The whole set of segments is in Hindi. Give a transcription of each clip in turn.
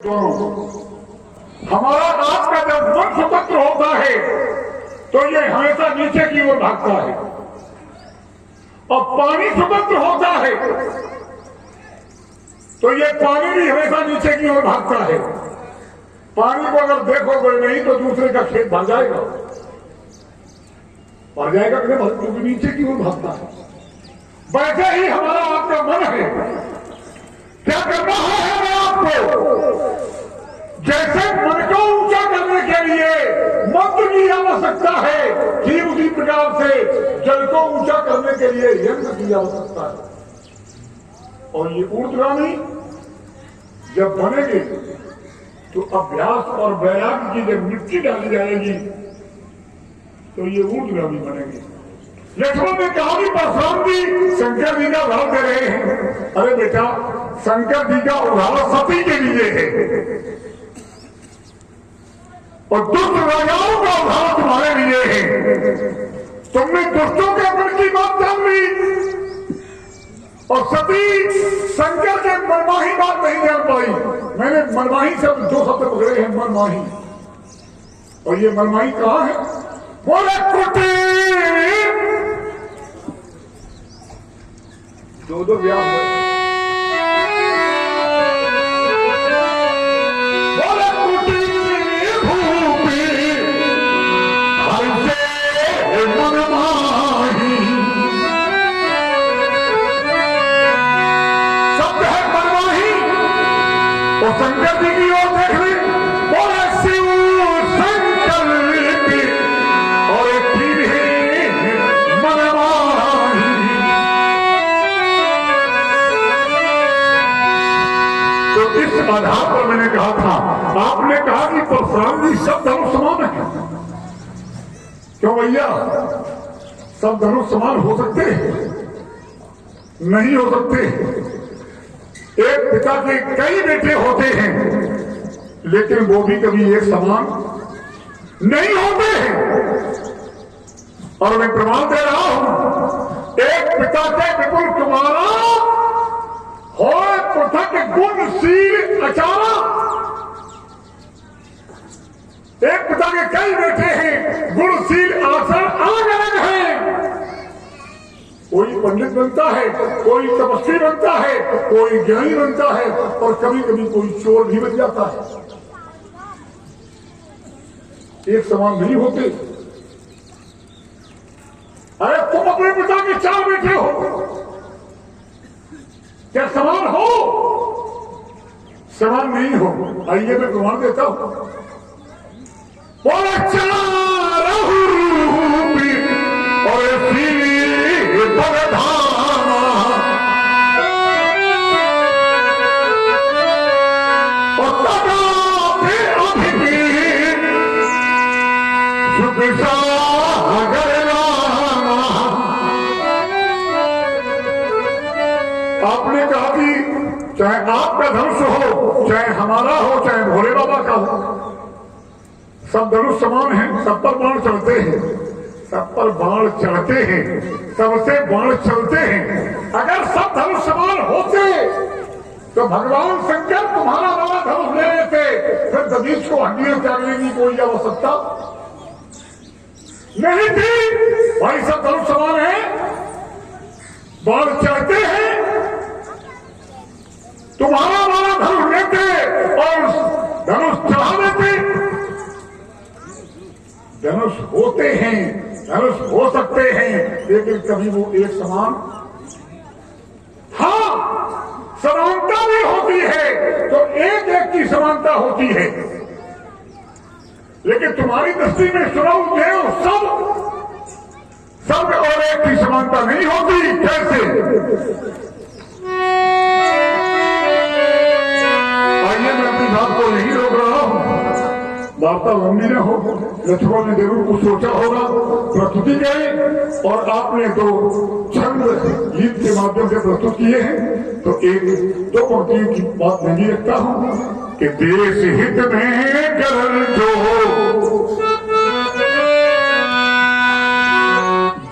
हमारा आपका जब मन स्वतंत्र होता है तो ये हमेशा नीचे की ओर भागता है, और पानी स्वतंत्र होता है तो ये पानी भी हमेशा नीचे की ओर भागता है। पानी को अगर देखोगे नहीं तो दूसरे का खेत भाग जाएगा, भाग जाएगा क्योंकि नीचे की ओर भागता है। वैसे ही हमारा आपका मन है, क्या करना है हमें आपको, जैसे मन को ऊंचा करने के लिए मंत्र की आवश्यकता है, ठीक उसी प्रकार से जल को ऊंचा करने के लिए यंत्र की आवश्यकता है। और ये ऊर्ध्वगामी जब बनेंगे तो अभ्यास और वैराग्य की जब मिट्टी डाली जाएगी तो ये ऊर्ध्वगामी बनेंगे। लक्ष्मण ने कहा कि परशुराम जी शंकर जी का उदाहरण दे रहे हैं। अरे बेटा, शंकर जी का उदाहरण सती के लिए है और दुष्ट राजाओं का उदाहरण तुम्हारे लिए है। तुमने दुष्टों के मन की बात जान ली और सती शंकर के मनमाही बात नहीं जान पाई। मैंने मनमाही शब्द दो शब्द पकड़े हैं, मनमाही, और ये मनमाही कहाँ है? बोले कुटीर, दो व्यास बोले कुटीर भूपी हंसे मनमाही, शब्द है मनमाही। और शंकर जी की ओर देख ले, बोले शिव शंकर की, और एक तीर है मनमाही। तो इस आधार पर मैंने कहा था, आपने कहा कि परशुराम जी सब धनुष समान है। क्यों भैया, सब धनुष समान हो सकते हैं? नहीं हो सकते। एक पिता के कई बेटे होते हैं लेकिन वो भी कभी एक समान नहीं होते हैं। और मैं प्रमाण दे रहा हूं, एक पिता के विपुल कुमारा हो पृथक गुणशील अचारा। एक पिता के कई बेटे हैं, गुणशील आचरण अलग अलग हैं। कोई पंडित बनता है, कोई तपस्वी बनता है, कोई ज्ञानी बनता है, और कभी कभी कोई चोर भी बन जाता है। एक समान नहीं होते। अरे तुम अपने पिता के 4 बेटे हो, क्या समान हो? समान नहीं हो। आइए मैं प्रमाण देता हूं। बोले चारों रूपी और बरधामा, और तदापि अभिवीर सुखसागर रामा। आपने कहा कि चाहे आपका धनुष हो, चाहे हमारा हो, चाहे भोले बाबा का हो, सब धनुष समान हैं, सब पर बाण चढ़ते हैं, सब पर बाण चढ़ते हैं, सबसे बाण चलते हैं। अगर सब धनुष समान होते तो भगवान शंकर तुम्हारा वाला धनुष ले लेते, फिर दधीच को हड्डियां त्यागने की कोई आवश्यकता नहीं थी। भाई सब धनुष समान है, बाण चढ़ते हैं, तुम्हारा वाला धनुष लेते और धनुष चढ़ा देते। धनुष होते हैं, धनुष हो सकते हैं, लेकिन कभी वो एक समान, हाँ समानता भी होती है तो एक एक की समानता होती है, लेकिन तुम्हारी दृष्टि में सुनाऊ देव सब और एक की समानता नहीं होती। कैसे? आइए मैं अपनी बात को यही रोक रहा हूं, वार्ता लंबी न हो। लक्ष्मण ने जरूर कुछ सोचा होगा, प्रस्तुति गए और आपने 2 छंद गीत के माध्यम से प्रस्तुत किए हैं। तो 1-2 पंक्तियों की बात मैं भी रखता हूं कि देश हित में करल जो,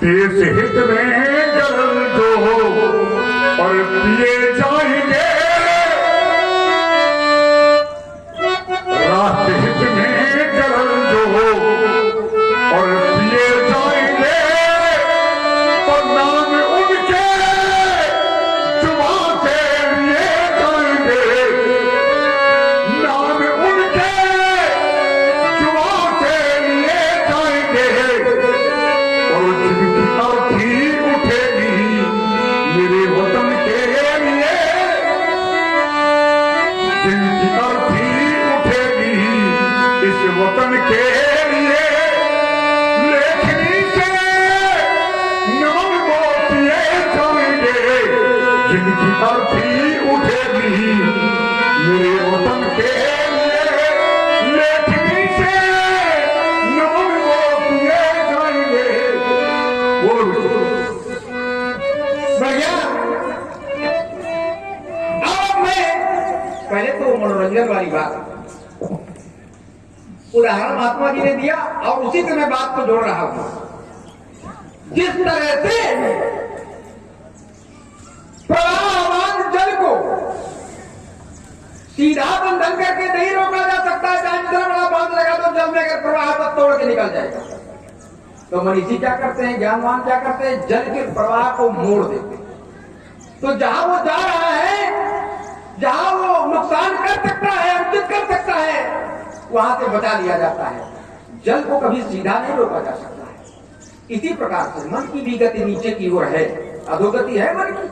देश हित में करल जो, और पिए जाएंगे जिनकी अर्थी उठेगी मेरे वतन के लिए, लेखनी से नमन वो किए जाएंगे। बोल बढ़िया। अब मैं पहले तो मनोरंजन वाली बात उदाहरण महात्मा जी ने दिया और उसी से मैं बात को जोड़ रहा हूं। जिस तरह से प्रवाहमान जल को सीधा बंधन करके नहीं रोका जा सकता, चाहे जितना बड़ा बांध लगा तो जल में अगर प्रवाह तो तोड़ के निकल जाएगा। तो मनीषी क्या करते हैं, ज्ञानवान क्या करते हैं, जल के प्रवाह को मोड़ देते हैं। तो जहां वो जा रहा है, जहां वो नुकसान कर सकता है, अर्जित कर सकता है, वहां से बचा लिया जाता है। जल को कभी सीधा नहीं रोका जा सकता है। इसी प्रकार से मन की भी गति नीचे की ओर है, अधोगति है मन की।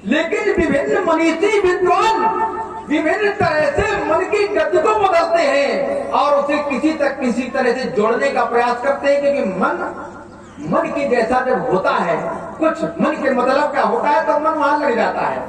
लेकिन विभिन्न मनीषी विद्वान विभिन्न तरह से मन की गति को बदलते हैं और उसे किसी तरह से जोड़ने का प्रयास करते हैं, क्योंकि मन के जैसा जब होता है, कुछ मन के मतलब का होता है तो मन वहां लग जाता है।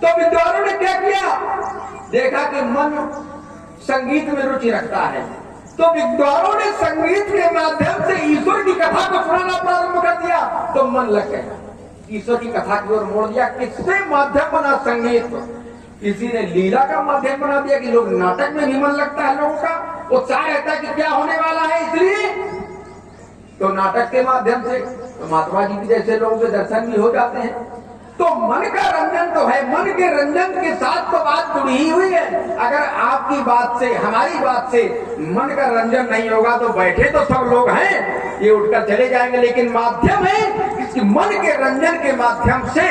तो विद्वानों ने क्या किया, देखा कि मन संगीत में रुचि रखता है, तो विद्वानों ने संगीत के माध्यम से ईश्वर की कथा को सुनाना प्रारंभ कर दिया। तो मन लग गया, ईश्वर की कथा की ओर मोड़ दिया। किससे माध्यम बना संगीत, किसी ने लीला का माध्यम बना दिया कि लोग नाटक में भी मन लगता है, लोगों का उत्साह रहता है कि क्या होने वाला है, इसलिए तो नाटक के माध्यम से तो महात्मा जी के जैसे लोगों के दर्शन भी हो जाते हैं। तो मन का रंजन तो है, मन के रंजन के साथ तो बात जुड़ी ही हुई है। अगर आपकी बात से, हमारी बात से मन का रंजन नहीं होगा तो बैठे तो सब लोग हैं, ये उठकर चले जाएंगे, लेकिन माध्यम है इसकी मन के रंजन के माध्यम से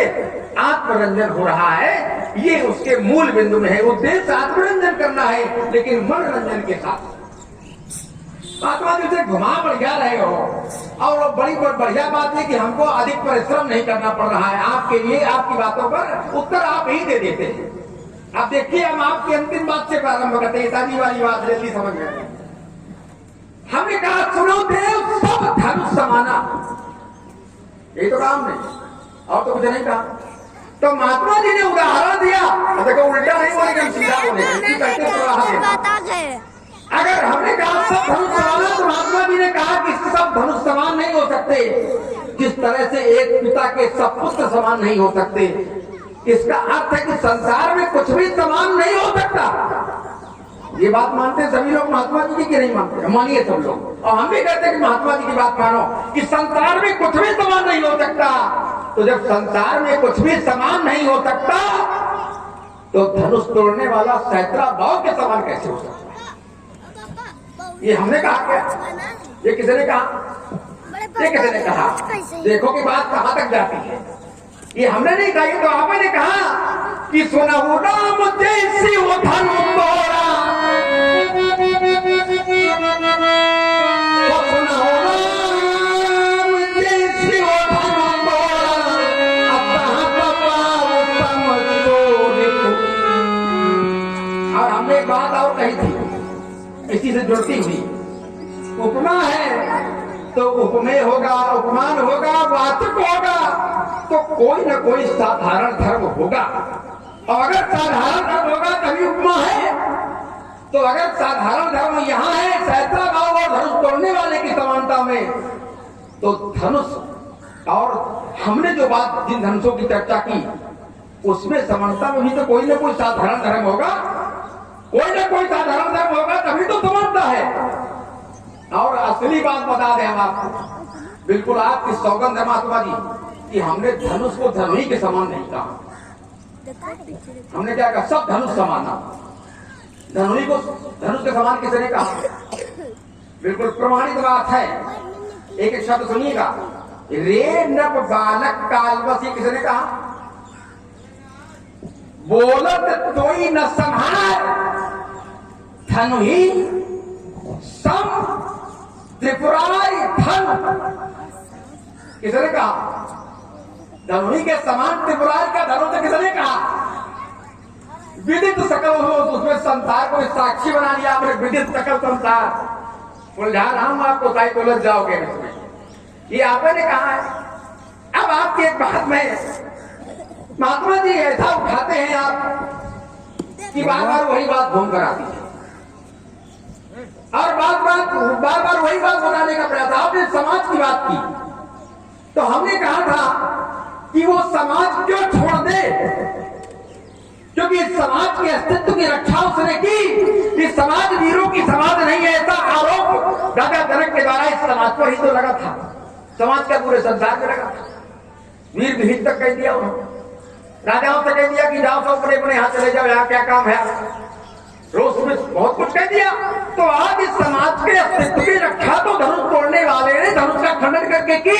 आत्मरंजन हो रहा है, ये उसके मूल बिंदु में है। उद्देश्य आत्मरंजन करना है, लेकिन मन रंजन के साथ। महात्मा जी से घुमा बढ़िया रहे हो, और बड़ी बढ़िया बात है कि हमको अधिक परिश्रम नहीं करना पड़ रहा है आपके लिए। आपकी बातों पर उत्तर आप ही दे देते हैं। अब देखिए, हम आपकी अंतिम बात से प्रारंभ करते हैं, शादी वाली बात जल्दी समझ गए। हमने कहा सुनो देव सब धनुष समाना, यही तो काम नहीं, और तो कुछ नहीं कहा। तो महात्मा जी ने उदाहरण दिया, देखो उल्टा नहीं बोलेगा, सीधा बोलेगा। अगर हमने कहा सब धनुष समान, तो महात्मा जी ने कहा कि सब धनुष समान नहीं हो सकते। जिस तरह से एक पिता के सब पुत्र समान नहीं हो सकते, इसका अर्थ है कि संसार में कुछ भी समान नहीं हो सकता। ये बात मानते सभी लोग महात्मा जी की नहीं मानते, मानिए सब लोग, और हम भी कहते हैं कि महात्मा जी की बात मानो कि संसार में कुछ भी समान नहीं हो सकता। तो जब संसार में कुछ भी समान नहीं हो सकता, तो धनुष तोड़ने वाला सैतरा भाव के समान कैसे हो सकता? ये हमने कहा क्या? ये किसी ने कहा? ये किसी ने कहा? देखो कि बात कहां तक जाती है। ये हमने नहीं कहा, ये तो आपने कहा कि सुनहु राम जैसी वो धनु तोड़ा, तो सुनहु राम जैसी वो धनु तोड़ा, अब कहां पाऊं समझ तो। और हमने एक बात और कही थी इसी से जुड़ती हुई, उपमा है तो उपमेय होगा, उपमान होगा, वाचक होगा, तो कोई न कोई साधारण धर्म होगा। और अगर साधारण धर्म होगा तभी उपमा है। तो अगर साधारण धर्म यहाँ है सैतरा भाव और धनुष तोड़ने वाले की समानता में, तो धनुष और हमने जो बात जिन धनुषों की चर्चा की उसमें समानता में भी तो कोई न कोई साधारण धर्म होगा, कोई ना कोई साधारण धर्म होगा, तभी तो समानता है। और असली बात बता दें हम आपको, बिल्कुल आपकी सौगंध है महात्मा जी कि हमने धनुष को धनुही के समान नहीं कहा। हमने क्या कहा? सब धनुष समान। धनुही को धनुष के समान किसी ने कहा? बिल्कुल प्रमाणित बात है। एक एक शब्द सुनिएगा, रे नभ बालक कालवश, ये किसी ने कहा? बोलत कोई न संहार, धनुही सम त्रिपुरारी धन, किसने कहा? धनुही के समान त्रिपुरारी का धनुष किसने कहा? विदित सकल हो, उसमें संसार को साक्षी बना लिया आपने, विदित सकल संसार। उलझा रहा हूं आपको, साई उलझ जाओगे इसमें, ये आपने कहा है। अब आपकी एक बात में महात्मा जी ऐसा उठाते हैं आप कि बार बार वही बात घूम कर आती है और बार बार वही बात बताने का प्रयास। आपने समाज की बात की तो हमने कहा था कि वो समाज क्यों छोड़ दे, क्योंकि इस समाज के अस्तित्व की रक्षा उसने की। इस समाज वीरों की समाज नहीं है, ऐसा आरोप राजा जनक के द्वारा इस समाज पर ही तो लगा था, समाज का पूरे संसार में लगा था। वीर विहित तक कह दिया उन्होंने, राजाओं से कह दिया कि जाओ सब अपने अपने यहाँ चले जाओ, यहाँ क्या काम है, रोज में बहुत कुछ कह दिया। तो आज इस समाज के अस्तित्व की रक्षा तो धनुष तोड़ने वाले ने धनुष का खंडन करके की।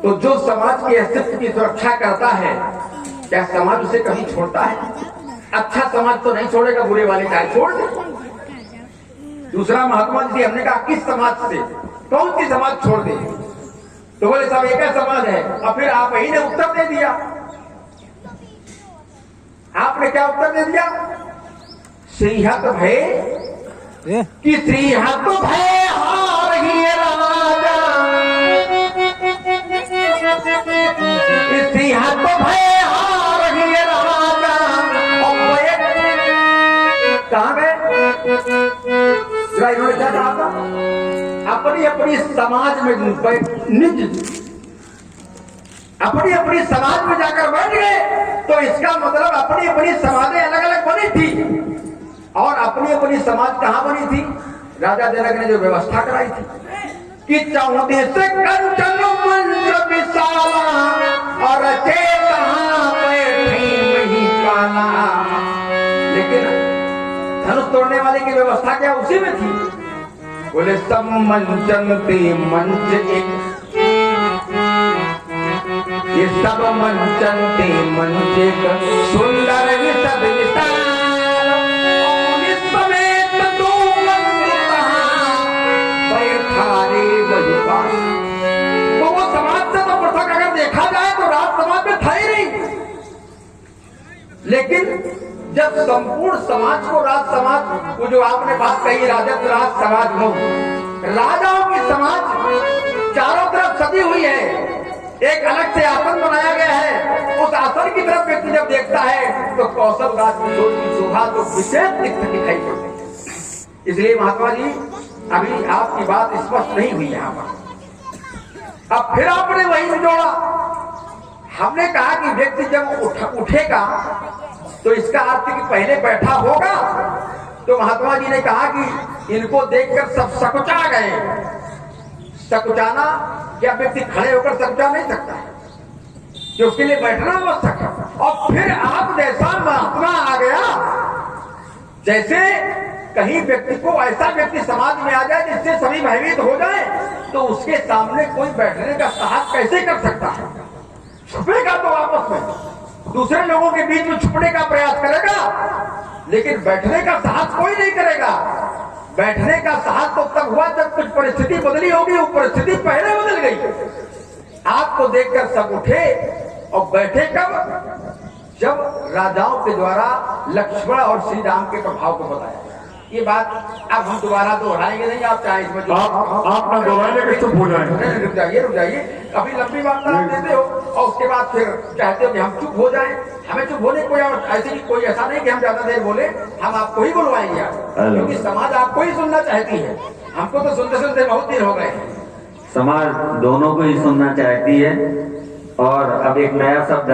तो जो समाज के अस्तित्व की सुरक्षा करता है, क्या समाज उसे कभी छोड़ता है? अच्छा समाज तो नहीं छोड़ेगा, बुरे वाले चाहे छोड़ दे। दूसरा महात्मा जी हमने कहा किस समाज से, कौन सी समाज छोड़ दे? तो बोले सब एक समाज है। और फिर आप ही ने उत्तर दे दिया। आपने क्या उत्तर दे दिया? श्रीहत भय कि श्रीहत भय हार ही राजा, श्रीहत भय हार ही राजा। कहां गए? इन्होंने क्या कहा था? अपनी अपनी समाज में निज अपनी अपनी समाज में जाकर बैठ गए। तो इसका मतलब अपनी अपनी समाजें अलग अलग बनी थी और अपनी अपनी समाज कहां बनी थी? राजा जनक ने जो व्यवस्था कराई थी कि 14 से कंचन मंच विशाला और लेकिन धनुष तोड़ने वाले की व्यवस्था क्या उसी में थी? बोले सब मंचनते मंच एक, ये सब मंचनते मंच एक सुंदर विशद विशाल, समेत दो बैठारे वही पास। तो वो समाज से तो पृथक अगर देखा जाए तो राज समाज में था ही नहीं। लेकिन जब संपूर्ण समाज को राज समाज, वो जो आपने बात कही राजत्व राज समाज हो, राजाओं की समाज चारों तरफ सजी हुई है, एक अलग से आसन बनाया गया है। उस आसन की तरफ व्यक्ति जब देखता है तो कौशल राज की शोभा तो विशेष दिखाई पड़ती है। इसलिए महात्मा जी अभी आपकी बात स्पष्ट नहीं हुई यहाँ पर। अब फिर आपने वही जोड़ा। हमने कहा कि व्यक्ति जब उठेगा तो इसका अर्थ कि पहले बैठा होगा। तो महात्मा जी ने कहा कि इनको देखकर सब सकुचा गए। सकुचाना, क्या व्यक्ति खड़े होकर सकुचा नहीं सकता है कि उसके लिए बैठना आवश्यक है। और फिर आप जैसा महात्मा आ गया, जैसे कहीं व्यक्ति को ऐसा व्यक्ति समाज में आ जाए जिससे सभी भयभीत हो जाए, तो उसके सामने कोई बैठने का साहस कैसे कर सकता है? छुपेगा तो आपस में, दूसरे लोगों के बीच में छुपने का प्रयास करेगा, लेकिन बैठने का साहस कोई नहीं करेगा। बैठने का साहस तो तब हुआ जब कुछ परिस्थिति बदली होगी। वो परिस्थिति पहले बदल गई। आपको देखकर सब उठे और बैठे कब? जब राजाओं के द्वारा लक्ष्मण और श्री राम के प्रभाव को बताया। ये बात अब हम दोबारा दोहराएंगे नहीं। आप चाहे इसमें आप ना दोहराएंगे कि चुप हो जाएंगे। रुक जाइए। अभी लंबी बात आप देते हो और उसके बाद फिर चाहते हो कि हम चुप हो जाएं। हमें चुप होने कोई ऐसे ही कोई ऐसा नहीं कि हम ज्यादा देर बोले, हम आपको ही बुलवाएंगे क्योंकि समाज आपको ही सुनना चाहती है। हमको तो सुनते सुनते बहुत दिन हो गए। समाज दोनों को ही सुनना चाहती है। और अब एक नया शब्द